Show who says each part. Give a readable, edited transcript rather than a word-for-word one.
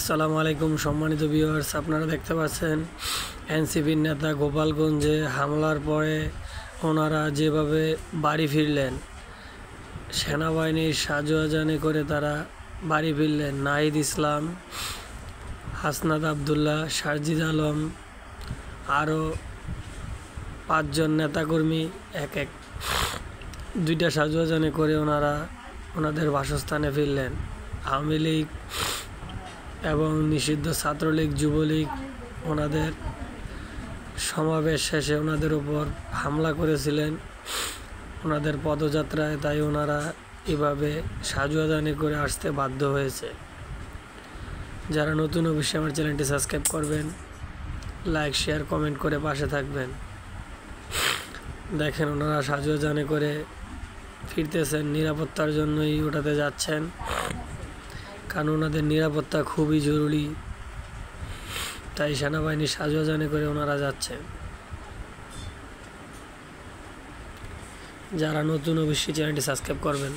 Speaker 1: আসসালামু আলাইকুম সম্মানিত ভিউয়ার্স, আপনারা দেখতে পাচ্ছেন এনসিপির নেতা গোপালগঞ্জে হামলার পরে ওনারা যেভাবে বাড়ি ফিরলেন, সেনাবাহিনীর সাজোয়াজানি করে তারা বাড়ি ফিরলেন। নাহিদ ইসলাম, হাসনাত আবদুল্লাহ, সারজিদ আলম, আরও 5 জন নেতাকর্মী এক দুইটা সাজোয়াজানি করে ওনারা ওনাদের বাসস্থানে ফিরলেন। আওয়ামী লীগ এবং নিষিদ্ধ ছাত্রলীগ, যুবলীগ ওনাদের সমাবেশ শেষে ওনাদের উপর হামলা করেছিলেন ওনাদের পদযাত্রায়, তাই ওনারা এভাবে সাজোয়াজানি করে আসতে বাধ্য হয়েছে। যারা নতুন অবশ্যই আমার চ্যানেলটি সাবস্ক্রাইব করবেন, লাইক শেয়ার কমেন্ট করে পাশে থাকবেন। দেখেন ওনারা সাজোয়াজানি করে ফিরতেছেন, নিরাপত্তার জন্যই ওটাতে যাচ্ছেন, কারণ ওনাদের নিরাপত্তা খুবই জরুরি, তাই সেনাবাহিনীর সাজোয়াজানি করে ওনারা যাচ্ছেন। যারা নতুন অবশ্যই চ্যানেলটি সাবস্ক্রাইব করবেন।